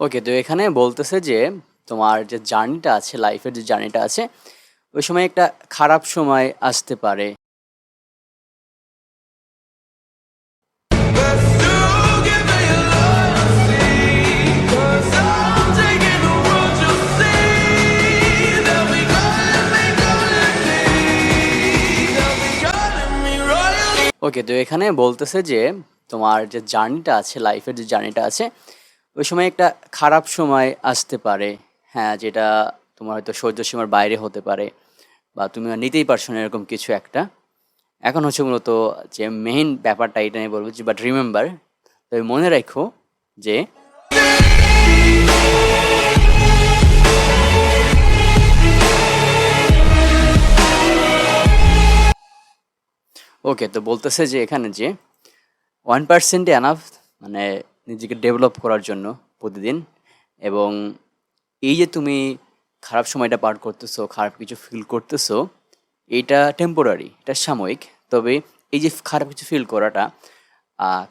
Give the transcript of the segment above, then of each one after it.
ওকে, তো এখানে বলতেছে যে তোমার যে জার্নিটা আছে, লাইফের যে জার্নিটা আছে, ওই সময় একটা খারাপ সময় আসতে পারে। ওকে, তো এখানে বলতেছে যে তোমার যে জার্নিটা আছে, লাইফের যে জার্নিটা আছে, ওই সময় একটা খারাপ সময় আসতে পারে। হ্যাঁ, যেটা তোমার হয়তো সহ্য সীমার বাইরে হতে পারে, বা তুমি আর নিতেই পারছো না, এরকম কিছু একটা। এখন হচ্ছে মূলত যে মেইন ব্যাপারটা এটা নিয়ে বলবো যে, বাট রিমেম্বার, তবে মনে রাখো যে ওকে, তো বলতেছে যে এখানে যে 1% এনাফ, মানে নিজেকে ডেভেলপ করার জন্য প্রতিদিন। এবং এই যে তুমি খারাপ সময়টা পার করতেছো, খারাপ কিছু ফিল করতেছো, এইটা টেম্পোরারি, এটা সাময়িক। তবে এই যে খারাপ কিছু ফিল করাটা,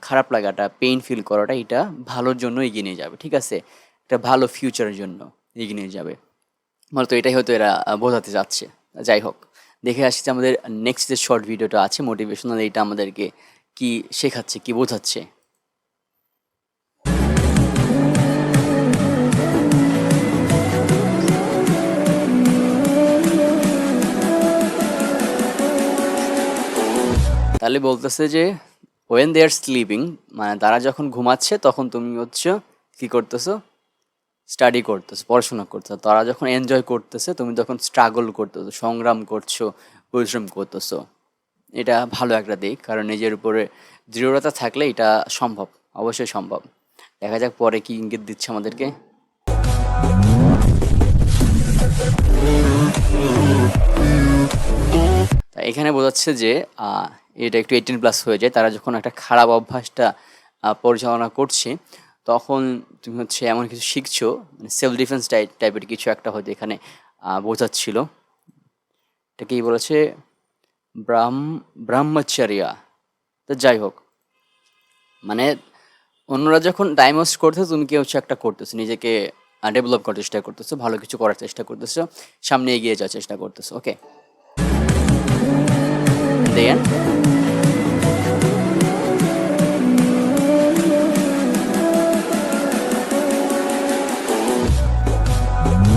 খারাপ লাগাটা, পেইন ফিল করাটা, এটা ভালোর জন্য এগিয়ে নিয়ে যাবে, ঠিক আছে? একটা ভালো ফিউচারের জন্য এগিয়ে নিয়ে যাবে। মূলত এটাই হয়তো এরা বোঝাতে চাচ্ছে। যাই হোক, দেখে আসছি যে আমাদের নেক্সট যে শর্ট ভিডিওটা আছে মোটিভেশনাল, এইটা আমাদেরকে কি শেখাচ্ছে, কি বোঝাচ্ছে। তাহলে বলতেছে যে ওয়েন দে আর স্লিপিং, মানে তারা যখন ঘুমাচ্ছে তখন তুমি হচ্ছে কি করতেছো, স্টাডি করতেছো, পড়াশোনা করতেছো। তারা যখন এনজয় করতেছে তুমি তখন স্ট্রাগল করতেছো, সংগ্রাম করছো, পরিশ্রম করতেছো। এটা ভালো একটা দিক, কারণ নিজের উপরে দৃঢ়তা থাকলে এটা সম্ভব, অবশ্যই সম্ভব। দেখা যাক পরে কি ইঙ্গিত দিচ্ছে আমাদেরকে। তা এখানে বোঝাচ্ছে যে এটা একটু 18+ হয়ে যায়। তারা যখন একটা খারাপ অভ্যাসটা পরিচালনা করছে, তখন তুমি হচ্ছে এমন কিছু শিখছো, মানে সেলফ ডিফেন্স টাইপের কিছু একটা হয়তো এখানে বোঝাচ্ছিল। এটা কি বলেছে? ব্রাহ্ম ব্রহ্মচর্য। তো যাই হোক, মানে অন্যরা যখন টাইম ওয়েস্ট করতেছে, তুমি কি হচ্ছে একটা করতেছো, নিজেকে ডেভেলপ করার চেষ্টা করতেছো, ভালো কিছু করার চেষ্টা করতেছো, সামনে এগিয়ে যাওয়ার চেষ্টা করতেছো। ওকে, দেন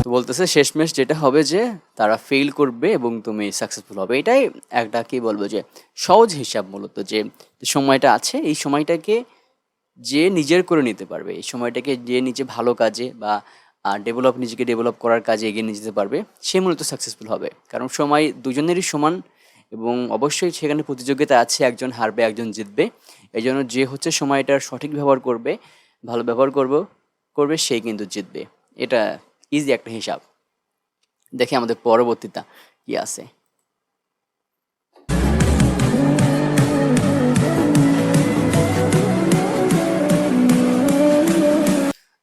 তো বলতেছে শেষমেশ যেটা হবে যে তারা ফেল করবে এবং তুমি সাকসেসফুল হবে। এটাই একটা কি বলবো যে সহজ হিসাব মূলত, যে সময়টা আছে, এই সময়টাকে যে নিজের করে নিতে পারবে, এই সময়টাকে যে নিজে ভালো কাজে বা নিজেকে ডেভেলপ করার কাজে এগিয়ে নিয়ে যেতে পারবে, সে মূলত সাকসেসফুল হবে। কারণ সময় দুজনেরই সমান, এবং অবশ্যই সেখানে প্রতিযোগিতা আছে, একজন হারবে একজন জিতবে। এই জন্য যে হচ্ছে সময়টার সঠিক ব্যবহার করবে, ভালো ব্যবহার করবে, সেই কিন্তু জিতবে। এটা ইজি একটা হিসাব। দেখি আমাদের পরবর্তীটা কি আছে।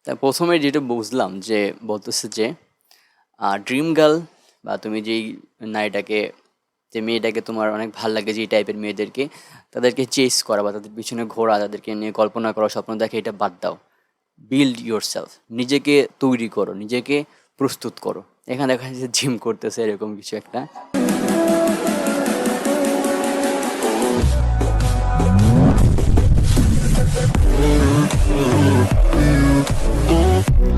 তা প্রথমে যেটা বুঝলাম যে বলতেছে যে ড্রিম গার্ল, বা তুমি যেই নারীটাকে, যে মেয়েটাকে তোমার অনেক ভাল লাগে, যেই টাইপের মেয়েদেরকে, তাদেরকে চেস করা বা তাদের পিছনে ঘোরা, তাদেরকে নিয়ে কল্পনা করা, স্বপ্ন দেখে, এটা বাদ দাও। বিল্ড ইয়োর সেলফ, নিজেকে তৈরি করো, নিজেকে প্রস্তুত করো। এখানে দেখা যাচ্ছে জিম করতেছে, এরকম কিছু একটা।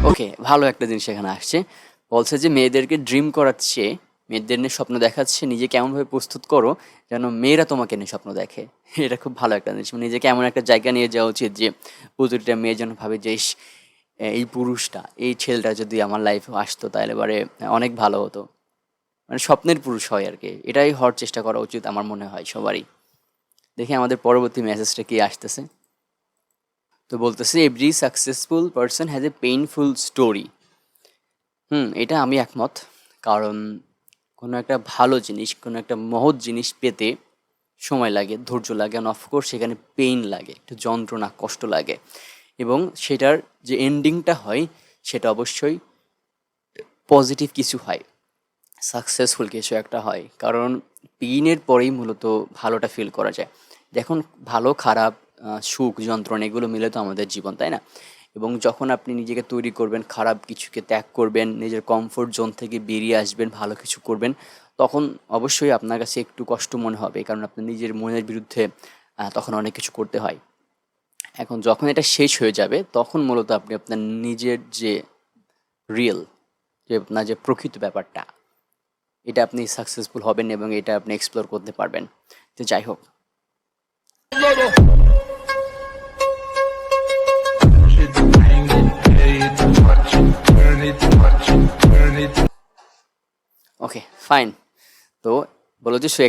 ওকে, ভালো একটা জিনিস এখানে আসছে। বলছে যে মেয়েদেরকে ড্রিম করাচ্ছে, মেয়েদের নিয়ে স্বপ্ন দেখাচ্ছে, নিজেকে এমনভাবে প্রস্তুত করো যেন মেয়েরা তোমাকে নিয়ে স্বপ্ন দেখে। এটা খুব ভালো একটা জিনিস, মানে নিজেকে এমন একটা জায়গা নিয়ে যাওয়া উচিত যে প্রতিটা মেয়ে যেন ভাবে যে ইস, এই পুরুষটা, এই ছেলেটা যদি আমার লাইফে আসতো তাহলে এবারে অনেক ভালো হতো। মানে স্বপ্নের পুরুষ হয় আর কি, এটাই হওয়ার চেষ্টা করা উচিত আমার মনে হয় সবারই। দেখি আমাদের পরবর্তী মেসেজটা কি আসতেছে। তো বলতেছে every successful person has a painful story. এটা আমি একমত। কারণ কোনো একটা ভালো জিনিস, কোনো একটা মহৎ জিনিস পেতে সময় লাগে, ধৈর্য লাগে, and অফকোর্স সেখানে পেইন লাগে, একটু যন্ত্রণা, কষ্ট লাগে। এবং সেটার যে এন্ডিংটা হয়, সেটা অবশ্যই পজিটিভ কিছু হয়, সাকসেসফুল কিছু একটা হয়। কারণ পেইনের পরেই মূলত ভালোটা ফিল করা যায়। দেখুন, ভালো খারাপ, সুখ যন্ত্রণা, এগুলো মিলে তো আমাদের জীবন, তাই না? এবং যখন আপনি নিজেকে তৈরি করবেন, খারাপ কিছুকে ত্যাগ করবেন, নিজের কমফোর্ট জোন থেকে বেরিয়ে আসবেন, ভালো কিছু করবেন, তখন অবশ্যই আপনার কাছে একটু কষ্ট মনে হবে, কারণ আপনার নিজের মনের বিরুদ্ধে তখন অনেক কিছু করতে হয়। এখন যখন এটা শেষ হয়ে যাবে তখন মূলত আপনি আপনার নিজের যে রিয়েল, যে আপনার যে প্রকৃত ব্যাপারটা, এটা আপনি সাকসেসফুল হবেন এবং এটা আপনি এক্সপ্লোর করতে পারবেন। তো যাই হোক, ওকে ফাইন। তো বলো যে সো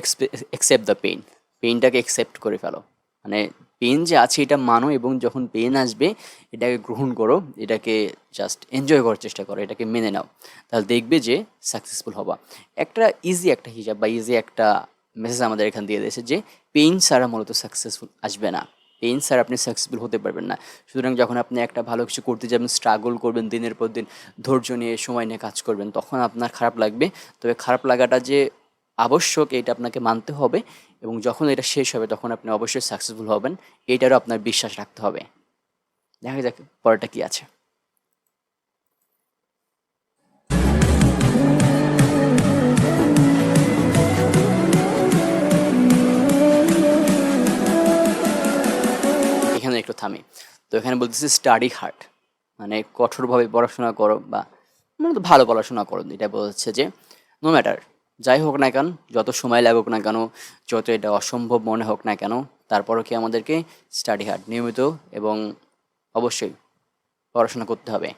একসেপ্ট দ্য পেইন, পেইনটাকে একসেপ্ট করে ফেলো, মানে পেইন যে আছে এটা মানো, এবং যখন পেইন আসবে এটাকে গ্রহণ করো, এটাকে জাস্ট এনজয় করার চেষ্টা করো, এটাকে মেনে নাও, তাহলে দেখবে যে সাকসেসফুল হবা। একটা ইজি একটা হিসাব বা ইজি একটা মেসেজ আমাদের এখান দিয়ে দিয়েছে যে পেইন ছাড়া মূলত সাকসেসফুল আসবে না, পেইন ছাড়া আপনি সাকসেসফুল হতে পারবেন না। সুতরাং যখন আপনি একটা ভালো কিছু করতে যাবেন, স্ট্রাগল করবেন, দিনের পর দিন ধৈর্য নিয়ে সময় নিয়ে কাজ করবেন, তখন আপনার খারাপ লাগবে। তবে খারাপ লাগাটা যে আবশ্যক এটা আপনাকে মানতে হবে, এবং যখন এটা শেষ হবে তখন আপনি অবশ্যই সাকসেসফুল হবেন, এইটারও আপনার বিশ্বাস রাখতে হবে। দেখা যাক পরেরটা কি আছে। এখানে একটু থামি। তো এখানে বলতেছি স্টাডি হার্ড, মানে কঠোরভাবে পড়াশোনা করো, বা মানে তো ভালো পড়াশোনা করো, এটা বলছে যে নো ম্যাটার, যাই হোক না কেন, যত সময় লাগুক না কেন, যত এটা অসম্ভব মনে হোক না কেন, তারপরও কি আমাদেরকে স্টাডি হার্ড, নিয়মিত এবং অবশ্যই পড়াশোনা করতে হবে।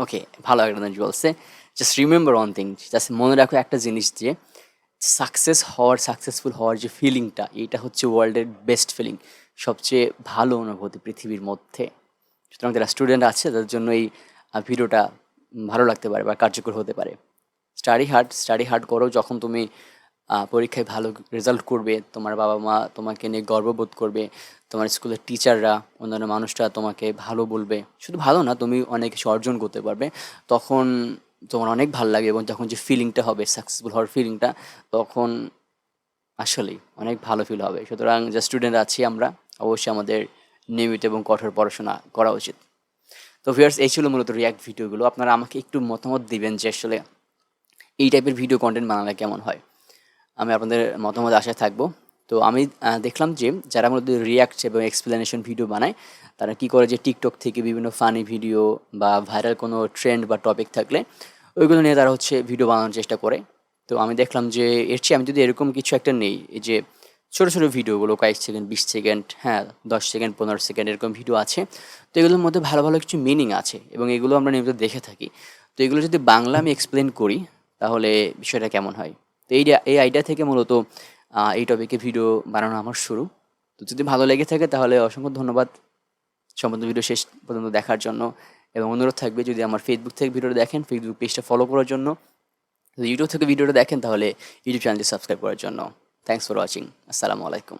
ওকে, ভালো একটা জিনিস বলছে, just remember one thing, just মনে রাখো একটা জিনিস, যে সাকসেসফুল হওয়ার যে ফিলিংটা, এটা হচ্ছে ওয়ার্ল্ডের বেস্ট ফিলিং, সবচেয়ে ভালো অনুভূতি পৃথিবীর মধ্যে। সুতরাং যারা স্টুডেন্ট আছে তাদের জন্য এই ভিডিওটা ভালো লাগতে পারে বা কার্যকর হতে পারে। স্টাডি হার্ড করো, যখন তুমি পরীক্ষায় ভালো রেজাল্ট করবে, তোমার বাবা মা তোমাকে নিয়ে গর্ববোধ করবে, তোমার স্কুলের টিচাররা, অন্যান্য মানুষরা তোমাকে ভালো বলবে, শুধু ভালো না, তুমি অনেক কিছু অর্জন করতে পারবে, তখন তোমার অনেক ভালো লাগে, এবং তখন যে ফিলিংটা হবে, সাকসেসফুল হওয়ার ফিলিংটা, তখন আসলেই অনেক ভালো ফিল হবে। সুতরাং যে স্টুডেন্ট আছি আমরা, অবশ্যই আমাদের নিয়মিত এবং কঠোর পড়াশোনা করা উচিত। তো ভিউয়ার্স, এই ছিল মূলত রিয়াক্ট ভিডিওগুলো। আপনারা আমাকে একটু মতামত দিবেন যে আসলে এই টাইপের ভিডিও কন্টেন্ট বানালে কেমন হয়। আমি আপনাদের মতামত আশায় থাকবো। তো আমি দেখলাম যে যারা মূলত রিয়াক্ট এবং এক্সপ্লেনেশন ভিডিও বানায়, তারা কি করে যে টিকটক থেকে বিভিন্ন ফানি ভিডিও বা ভাইরাল কোনো ট্রেন্ড বা টপিক থাকলে ওইগুলো নিয়ে তারা হচ্ছে ভিডিও বানানোর চেষ্টা করে। তো আমি দেখলাম যে এর চেয়ে আমি যদি এরকম কিছু একটা নেই, এই যে ছোটো ছোটো ভিডিওগুলো, কয়েক সেকেন্ড, 20 সেকেন্ড, হ্যাঁ 10 সেকেন্ড, 15 সেকেন্ড এরকম ভিডিও আছে। তো এগুলোর মধ্যে ভালো ভালো কিছু মিনিং আছে, এবং এগুলো আমরা নিয়মিত দেখে থাকি। তো এগুলো যদি বাংলা আমি এক্সপ্লেন করি, তাহলে বিষয়টা কেমন হয়। তো এই আইডিয়া থেকে মূলত এই টপিকে ভিডিও বানানো আমার শুরু। তো যদি ভালো লেগে থাকে তাহলে অসংখ্য ধন্যবাদ সম্পূর্ণ ভিডিও শেষ পর্যন্ত দেখার জন্য, এবং অনুরোধ থাকবে যদি আমার ফেসবুক থেকে ভিডিওটা দেখেন, ফেসবুক পেজটা ফলো করার জন্য, যদি ইউটিউব থেকে ভিডিওটা দেখেন তাহলে ইউটিউব চ্যানেলটি সাবস্ক্রাইব করার জন্য। Thanks for watching. আসসালামু আলাইকুম।